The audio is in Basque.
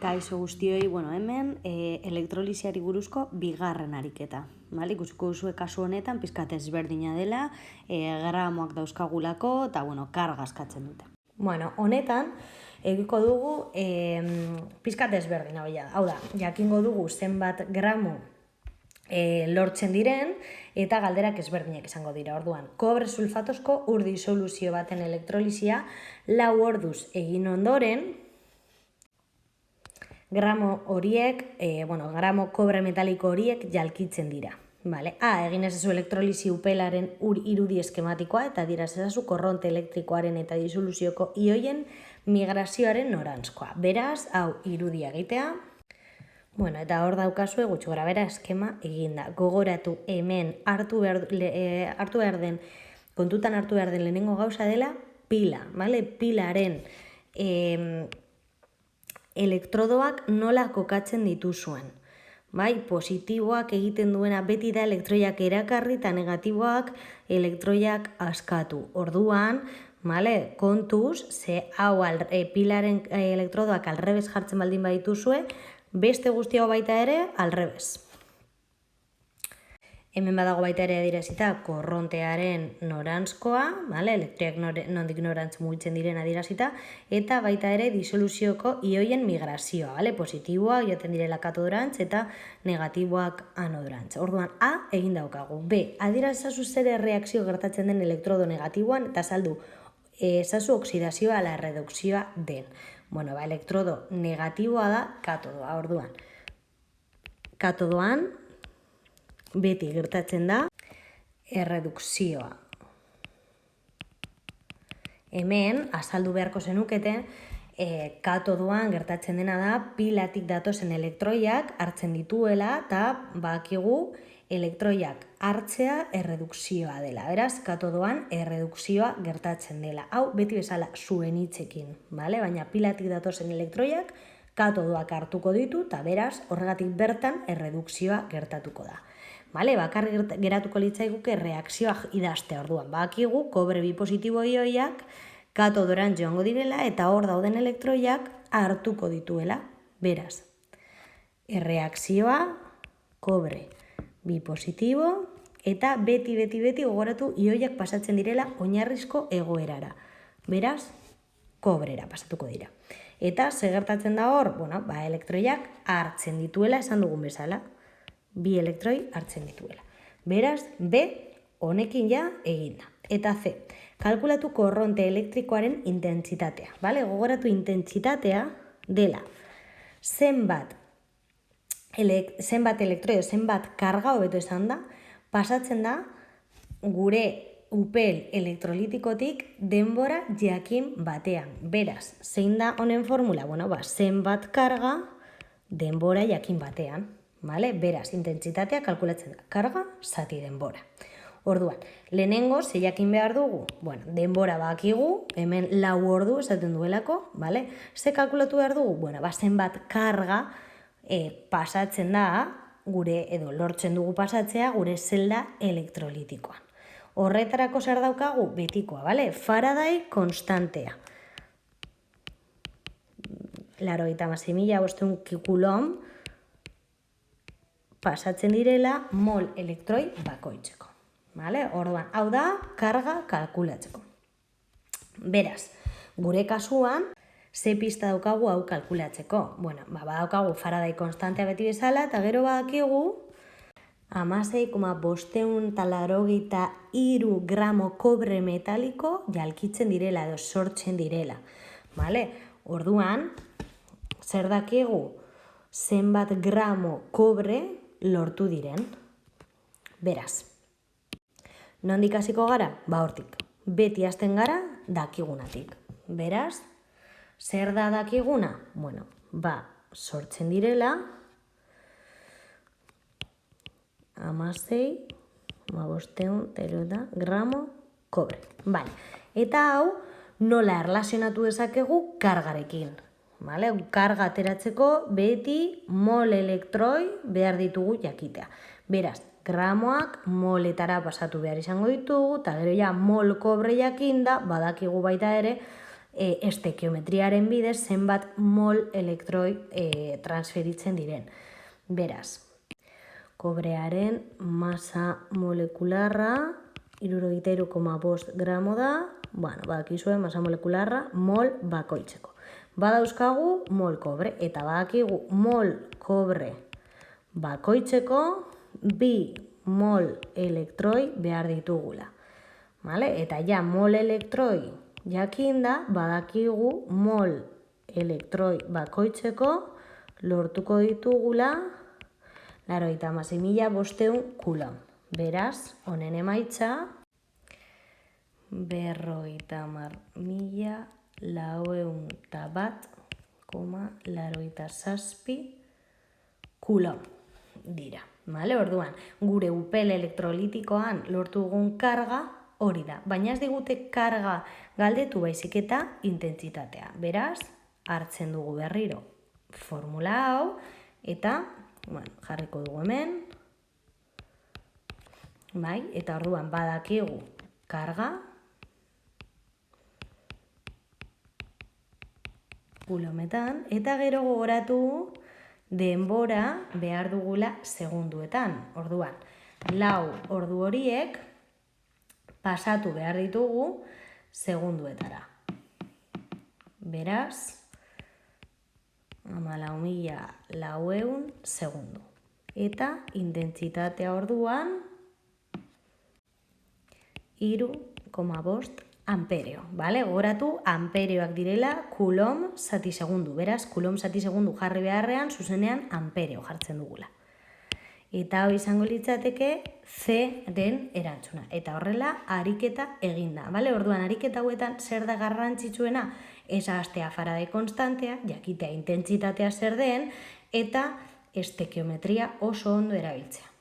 Kaixo guztioi, hemen elektrolisiari buruzko bigarren ariketa. Ikusiko duzue kasu honetan, pizkat ezberdina dela, gramoak dauzkagulako, eta karga askatzen dute. Honetan, egiko dugu pizkat ezberdina bila. Hau da, jakingo dugu zenbat gramo lortzen diren, eta galderak ezberdinak izango dira. Orduan, kobre sulfatosko ur disoluzio baten elektrolisia 4 orduz egin ondoren, gramo horiek, gramo kobre metaliko horiek jalkitzen dira. Egin ezazu elektrolisi upelaren ur irudi eskematikoa eta dira ezazu korronte elektrikoaren eta disoluzioko ioien migrazioaren norantzkoa. Beraz, hau irudia egitea. Eta hor daukazue gutxi gora bera eskema eginda. Gogoratu hemen kontutan hartu behar den lehenengo gauza dela pila. Pilaren elektrodoak nola kokatzen dituzuen. Positiboak egiten duena beti da elektroiak erakarri eta negatiboak elektroiak askatu. Orduan, kontuz, ze hau pilaren elektrodoak alrebez jartzen baldin badituzue, beste guzti hau baita ere alrebez. Hemen badago baita ere adierazita korrontearen norantzkoa, elektroiak nondik norantz mugitzen diren adierazita, eta baita ere disoluzioko ioien migrazioa, positiboak joaten direla katodorantz eta negatiboak anodorantz. Orduan, A egin daukagu. B, adierazazu zer erreakzio gertatzen den elektrodo negatiboan, eta saldu, ezazu oksidazioa ala erredukzioa den. Elektrodo negatiboa da katodoa. Orduan, katodoan, beti gertatzen da erredukzioa. Hemen, azaldu beharko zenukete, katodoan gertatzen dena da pilatik datozen elektroiak hartzen dituela eta bakigu elektroiak hartzea erredukzioa dela. Beraz, katodoan erredukzioa gertatzen dela. Hau beti bezala zuen hitzekin, baina pilatik datozen elektroiak katodoak hartuko ditu eta beraz, horregatik bertan erredukzioa gertatuko da. Bakarrik geratuko litzaiguke reakzioa idaztea. Orduan, bakigu kobre bi positibo ioiak katodorantz joango direla eta hor dauden elektroiak hartuko dituela. Beraz, erreakzioa kobre bi positibo eta beti gogoratu ioiak pasatzen direla oinarrizko egoerara. Beraz, kobrera pasatuko dira. Eta gertatzen da hor, elektroiak hartzen dituela esan dugun bezala. Bi elektroi hartzen dituela. Beraz, B honekin ja eginda. Eta C, kalkulatu korronte elektrikoaren intentsitatea. Gogoratu intentsitatea dela zenbat elektroi, zenbat karga hobeto esan da, pasatzen da gure upel elektrolitikotik denbora jakin batean. Beraz, zein da honen formula? Zenbat karga denbora jakin batean. Beraz, intentsitatea kalkulatzen da. Karga, zati denbora. Orduan, lehenengo, ze jakin behar dugu? Denbora bakigu, hemen 4 ordu esaten duelako, ze kalkulatu behar dugu? Zenbat karga pasatzen da, edo lortzen dugu pasatzea, gure zelda elektrolitikoan. Horretarako zer daukagu? Betikoa, Faraday konstantea. 86.500 kulom pasatzen direla mol elektroi bakoitzeko. Orduan, hau da karga kalkulatzeko. Beraz, gure kasuan, ze pista daukagu hau kalkulatzeko? Badaukagu Faraday konstantea beti bezala, eta gero badakigu 16,583 gramo kobre metaliko jalkitzen direla edo sortzen direla. Orduan, zer dakigu? Zenbat gramo kobre lortu diren. Beraz, nondik hasiko gara? Hortik. Beti hasten gara dakigunatik. Beraz, zer da dakiguna? Sortzen direla 16,583 gramo kobre. Eta hau nola erlazionatu dezakegu kargarekin. Karga ateratzeko beti mol elektroi behar ditugu jakitea. Beraz, gramoak moletara pasatu behar izango ditugu, eta gero mol kobre jakinda, badakigu baita ere, estekiometriaren bidez zenbat mol elektroi transferitzen diren. Beraz, kobrearen masa molekularra 63,5 gramo da, badakizue masa molekularra mol bakoitzeko. Badauzkagu mol kobre, eta badakigu mol kobre bakoitzeko 2 mol elektroi behar ditugula. Eta ja mol elektroi jakinda, badakigu mol elektroi bakoitzeko lortuko ditugula 96.500 kulon. Beraz, honen emaitza 50.401,87 kulon dira. Orduan, gure upel elektrolitikoan lortu dugun karga hori da. Baina ez digute karga galdetu baizik eta intentsitatea. Beraz, hartzen dugu berriro formula hau eta jarriko dugu hemen. Eta orduan badakigu karga kulometan, eta gero gogoratu denbora behar dugula segunduetan. Orduan, 4 ordu horiek pasatu behar ditugu segunduetara. Beraz, 14.400 segundu. Eta intentsitatea orduan 3,5 ampereo. Gogoratu ampereoak direla kulom zati segundu. Beraz, kulom zati segundu jarri beharrean, zuzenean ampereo jartzen dugula. Eta hau izango litzateke C-den erantzuna. Eta horrela, ariketa eginda. Orduan, ariketa hauetan zer da garrantzitsuena? Esagaztea Faraday konstantea, jakitea intentsitatea zer den, eta estekiometria oso ondo erabiltzea.